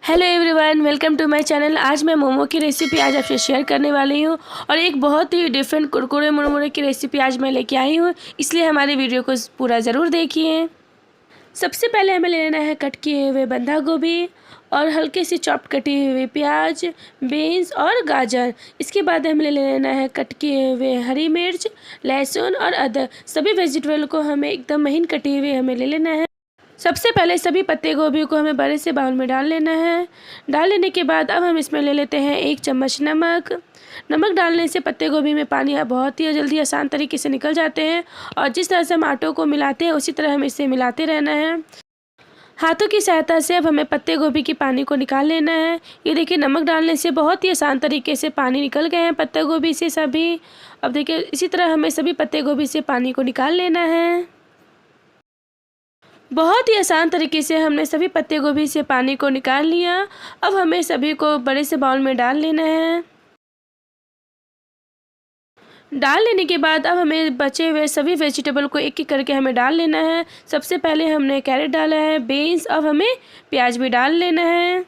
Hello everyone, welcome to my channel. आज मैं मोमो की रेसिपी आज आपसे शेयर करने वाली हूँ और एक बहुत ही डिफरेंट कुरकुरे मुरमुरे की रेसिपी आज मैं लेके आई हूँ, इसलिए हमारे वीडियो को पूरा ज़रूर देखिए। सबसे पहले हमें लेना है कट किए हुए बंधा गोभी और हल्के से चॉप कटी हुई प्याज, बीन्स और गाजर। इसके बाद हमें ले लेना है कट किए हुए हरी मिर्च, लहसुन और अदरक। सभी वेजिटेबल को हमें एकदम महीन कटी हुई हमें ले लेना है। सबसे पहले सभी पत्ते गोभी को हमें बड़े से बाउल में डाल लेना है। डाल लेने के बाद अब हम इसमें ले लेते हैं 1 चम्मच नमक। नमक डालने से पत्ते गोभी में पानी बहुत ही जल्दी आसान तरीके से निकल जाते हैं और जिस तरह से हम आटों को मिलाते हैं उसी तरह हमें इसे मिलाते रहना है। हाथों की सहायता से अब हमें पत्ते गोभी की पानी को निकाल लेना है। ये देखिए, नमक डालने से बहुत ही आसान तरीके से पानी निकल गए हैं पत्ते गोभी से सभी। अब देखिए, इसी तरह हमें सभी पत्ते गोभी से पानी को निकाल लेना है। बहुत ही आसान तरीके से हमने सभी पत्ते गोभी से पानी को निकाल लिया। अब हमें सभी को बड़े से बाउल में डाल लेना है। डाल लेने के बाद अब हमें बचे हुए सभी वेजिटेबल को एक एक करके हमें डाल लेना है। सबसे पहले हमने कैरेट डाला है, बीन्स, अब हमें प्याज भी डाल लेना है।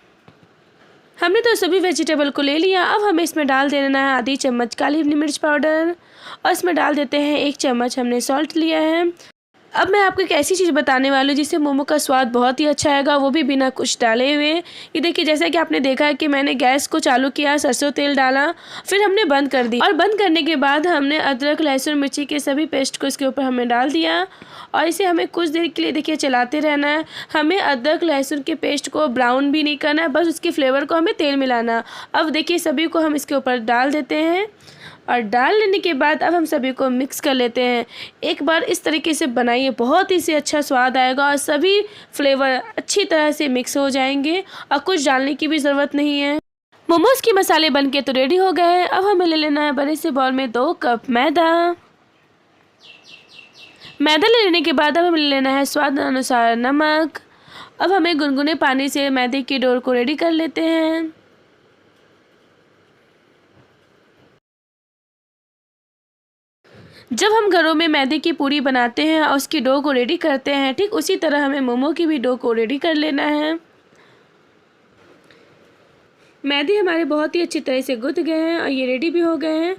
हमने तो सभी वेजिटेबल को ले लिया। अब हमें इसमें डाल देना है आधी चम्मच काली मिर्च पाउडर और इसमें डाल देते हैं 1 चम्मच हमने सॉल्ट लिया है। अब मैं आपको एक ऐसी चीज़ बताने वाली हूँ जिससे मोमो का स्वाद बहुत ही अच्छा आएगा, वो भी बिना कुछ डाले हुए। ये देखिए, जैसा कि आपने देखा है कि मैंने गैस को चालू किया, सरसों तेल डाला, फिर हमने बंद कर दी और बंद करने के बाद हमने अदरक, लहसुन, मिर्ची के सभी पेस्ट को इसके ऊपर हमने डाल दिया और इसे हमें कुछ देर के लिए देखिए चलाते रहना है। हमें अदरक लहसुन के पेस्ट को ब्राउन भी नहीं करना है, बस उसके फ्लेवर को हमें तेल मिलाना। अब देखिए, सभी को हम इसके ऊपर डाल देते हैं और डाल लेने के बाद अब हम सभी को मिक्स कर लेते हैं। एक बार इस तरीके से बनाइए, बहुत ही से अच्छा स्वाद आएगा और सभी फ्लेवर अच्छी तरह से मिक्स हो जाएंगे और कुछ डालने की भी ज़रूरत नहीं है। मोमोज़ के मसाले बनके तो रेडी हो गए हैं। अब हमें ले लेना है बड़े से बाउल में 2 कप मैदा। मैदा ले लेने के बाद अब हमें ले लेना है स्वाद अनुसार नमक। अब हमें गुनगुने पानी से मैदे की डोर को रेडी कर लेते हैं। जब हम घरों में मैदे की पूरी बनाते हैं और उसकी डो को रेडी करते हैं, ठीक उसी तरह हमें मोमो की भी डो को रेडी कर लेना है। मैदे हमारे बहुत ही अच्छी तरह से गुथ गए हैं और ये रेडी भी हो गए हैं।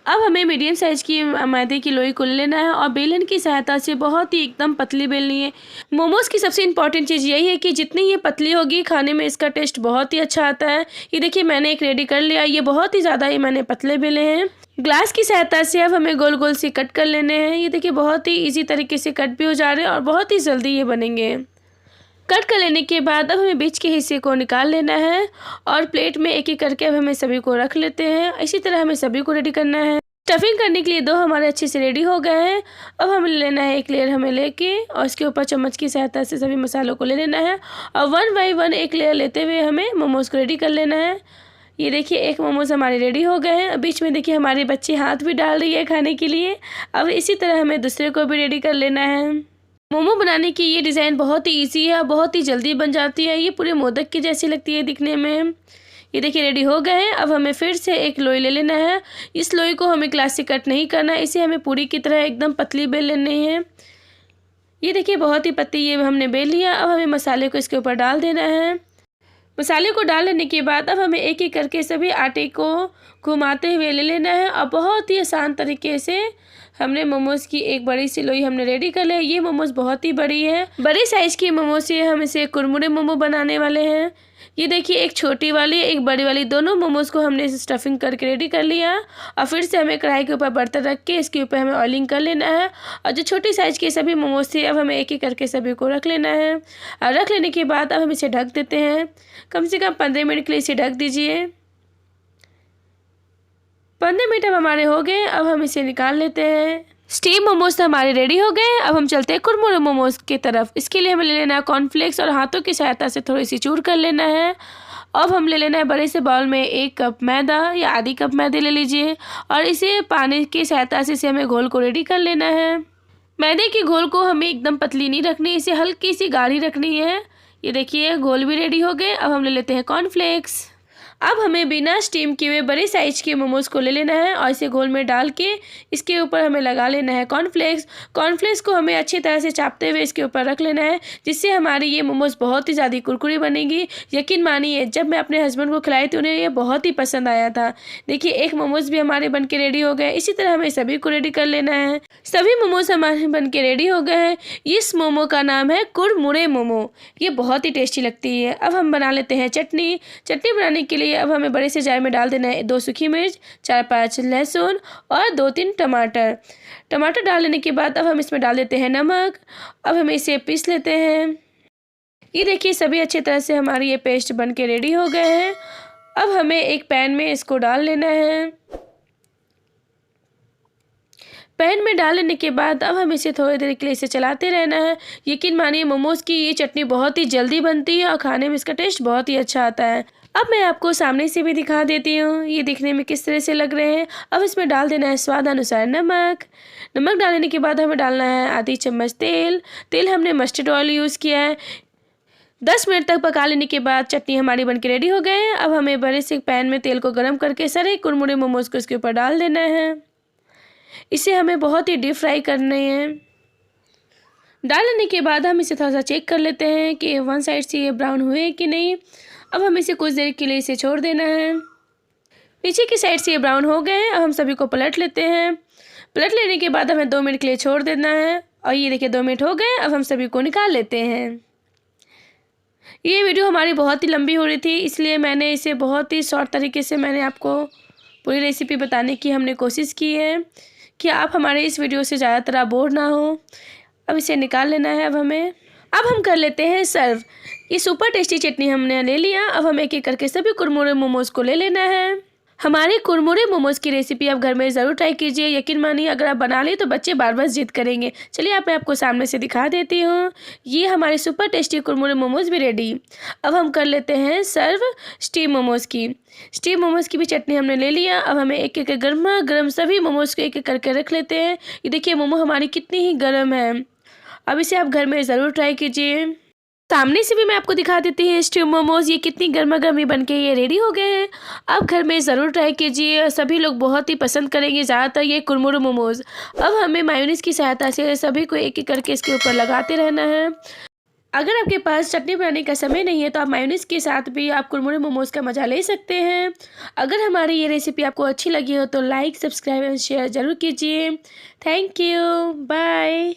अब हमें मीडियम साइज़ की मैदे की लोई को ले लेना है और बेलन की सहायता से बहुत ही एकदम पतली बेलनी है। मोमोज़ की सबसे इम्पॉर्टेंट चीज़ यही है कि जितनी ये पतली होगी, खाने में इसका टेस्ट बहुत ही अच्छा आता है। ये देखिए, मैंने एक रेडी कर लिया। ये बहुत ही ज़्यादा ही मैंने पतले बेले हैं। ग्लास की सहायता से अब हमें गोल गोल से कट कर लेने हैं। ये देखिए, बहुत ही इजी तरीके से कट भी हो जा रहे हैं और बहुत ही जल्दी ये बनेंगे। कट कर लेने के बाद अब हमें बीच के हिस्से को निकाल लेना है और प्लेट में एक एक करके अब हमें सभी को रख लेते हैं। इसी तरह हमें सभी को रेडी करना है। स्टफिंग करने के लिए 2 हमारे अच्छे से रेडी हो गए हैं। अब हमें लेना है एक लेयर हमें लेके और इसके ऊपर चम्मच की सहायता से सभी मसालों को ले लेना है और 1 बाय 1 एक लेयर लेते हुए हमें मोमोज़ को रेडी कर लेना है। ये देखिए, एक मोमोज़ हमारे रेडी हो गए हैं। बीच में देखिए हमारे बच्चे हाथ भी डाल रही है खाने के लिए। अब इसी तरह हमें दूसरे को भी रेडी कर लेना है। मोमो बनाने की ये डिज़ाइन बहुत ही ईजी है, बहुत ही जल्दी बन जाती है। ये पूरे मोदक की जैसी लगती है दिखने में। ये देखिए, रेडी हो गए हैं। अब हमें फिर से एक लोई ले लेना है। इस लोई को हमें ग्लास से कट नहीं करना है, इसे हमें पूरी की तरह एकदम पतली बेल लेनी है। ये देखिए, बहुत ही पतली ये हमने बेल लिया। अब हमें मसाले को इसके ऊपर डाल देना है। मसाले को डाल लेने के बाद अब हमें एक एक करके सभी आटे को घुमाते हुए ले लेना है और बहुत ही आसान तरीके से हमने मोमोज़ की एक बड़ी सी लोई हमने रेडी कर लिया। ये मोमोज़ बहुत ही बड़ी है। बड़ी साइज़ की मोमोज़ से हम इसे कुरमुरे मोमो बनाने वाले हैं। ये देखिए, एक छोटी वाली एक बड़ी वाली दोनों मोमोज़ को हमने स्टफिंग करके रेडी कर लिया और फिर से हमें कढ़ाई के ऊपर बर्तन रख के इसके ऊपर हमें ऑयलिंग कर लेना है और जो छोटी साइज़ के सभी मोमोज़ थे अब हमें एक एक करके सभी को रख लेना है। और रख लेने के बाद अब हम इसे ढक देते हैं। कम से कम 15 मिनट के लिए इसे ढक दीजिए। 15 मिनट अब हमारे हो गए। अब हम इसे निकाल लेते हैं। स्टीम मोमोज तो हमारे रेडी हो गए। अब हम चलते हैं कुरमुरे मोमोज की तरफ। इसके लिए हमें ले लेना है कॉर्नफ्लेक्स और हाथों की सहायता से थोड़ी सी चूर कर लेना है। अब हम ले लेना है बड़े से बाउल में 1 कप मैदा या आधी कप मैदे ले लीजिए और इसे पानी की सहायता से इसे हमें घोल को रेडी कर लेना है। मैदे की घोल को हमें एकदम पतली नहीं रखनी, इसे हल्की सी गाढ़ी रखनी है। ये देखिए, घोल भी रेडी हो गए। अब हम ले लेते हैं कॉर्नफ्लेक्स। अब हमें बिना स्टीम किए हुए बड़े साइज के मोमोज को ले लेना है और इसे घोल में डाल के इसके ऊपर हमें लगा लेना है कॉर्नफ्लेक्स। कॉर्नफ्लेक्स को हमें अच्छी तरह से चापते हुए इसके ऊपर रख लेना है, जिससे हमारी ये मोमोज बहुत ही ज़्यादा कुरकुरी बनेगी। यकीन मानिए जब मैं अपने हस्बैंड को खिलाई तो उन्हें ये बहुत ही पसंद आया था। देखिए एक मोमोज भी हमारे बन के रेडी हो गए। इसी तरह हमें सभी को रेडी कर लेना है। सभी मोमोज हमारे बन के रेडी हो गए हैं। इस मोमो का नाम है कुरमुरे मोमो। ये बहुत ही टेस्टी लगती है। अब हम बना लेते हैं चटनी। चटनी बनाने के लिए अब हमें बड़े से जार में डाल देना है 2 सूखी मिर्च, 4-5 लहसुन और 2-3 टमाटर। टमाटर डाल लेने के बाद अब हम इसमें डाल देते हैं नमक। अब हम इसे पीस लेते हैं। ये देखिए सभी अच्छी तरह से हमारी ये पेस्ट बन के रेडी हो गए हैं। अब हमें एक पैन में इसको डाल लेना है। पैन में डाल लेने के बाद अब हम इसे थोड़ी देर के लिए इसे चलाते रहना है। यकीन मानिए मोमोज़ की ये चटनी बहुत ही जल्दी बनती है और खाने में इसका टेस्ट बहुत ही अच्छा आता है। अब मैं आपको सामने से भी दिखा देती हूँ ये दिखने में किस तरह से लग रहे हैं। अब इसमें डाल देना है स्वाद अनुसार नमक। नमक डालने के बाद हमें डालना है आधी चम्मच तेल। तेल हमने मस्टर्ड ऑयल यूज़ किया है। 10 मिनट तक पका लेने के बाद चटनी हमारी बनके रेडी हो गए हैं। अब हमें बड़े से पैन में तेल को गर्म करके सारे कुरमुरे मोमोज़ को इसके ऊपर डाल देना है। इसे हमें बहुत ही डीप फ्राई करने हैं। डालने के बाद हम इसे थोड़ा सा चेक कर लेते हैं कि वन साइड से ये ब्राउन हुए कि नहीं। अब हम इसे कुछ देर के लिए इसे छोड़ देना है। नीचे की साइड से ये ब्राउन हो गए हैं। अब हम सभी को पलट लेते हैं। पलट लेने के बाद हमें 2 मिनट के लिए छोड़ देना है और ये देखिए 2 मिनट हो गए। अब हम सभी को निकाल लेते हैं। ये वीडियो हमारी बहुत ही लंबी हो रही थी, इसलिए मैंने इसे बहुत ही शॉर्ट तरीके से मैंने आपको पूरी रेसिपी बताने की हमने कोशिश की है कि आप हमारे इस वीडियो से ज़्यादातर बोर ना हो। अब इसे निकाल लेना है। अब हम कर लेते हैं सर्व। ये सुपर टेस्टी चटनी हमने ले लिया। अब हम एक एक करके सभी कुरमुरे मोमोज़ को ले लेना है। हमारे कुरमुरे मोमोज़ की रेसिपी आप घर में ज़रूर ट्राई कीजिए। यकीन मानिए अगर आप बना लिए तो बच्चे बार बार जिद करेंगे। चलिए मैं आपको सामने से दिखा देती हूँ। ये हमारे सुपर टेस्टी कुरमुरे मोमोज़ भी रेडी। अब हम कर लेते हैं सर्व स्टीम मोमोज़ की। स्टीम मोमोज़ की भी चटनी हमने ले लिया। अब हमें एक एक गर्मा गर्म सभी मोमोज़ को एक एक करके रख लेते हैं। ये देखिए मोमो हमारी कितनी ही गर्म है। अब इसे आप घर में ज़रूर ट्राई कीजिए। सामने से भी मैं आपको दिखा देती हूँ स्टीम मोमोज़। ये कितनी गर्मा गर्मी बन के ये रेडी हो गए हैं। आप घर में ज़रूर ट्राई कीजिए। सभी लोग बहुत ही पसंद करेंगे ज़्यादातर ये कुरमुरे मोमोज़। अब हमें मायोनीज़ की सहायता से सभी को एक एक करके इसके ऊपर लगाते रहना है। अगर आपके पास चटनी बनाने का समय नहीं है तो आप मायोनीज़ के साथ भी आप कुरमुरे मोमोज़ का मज़ा ले सकते हैं। अगर हमारी ये रेसिपी आपको अच्छी लगी हो तो लाइक, सब्सक्राइब एंड शेयर ज़रूर कीजिए। Thank you, bye.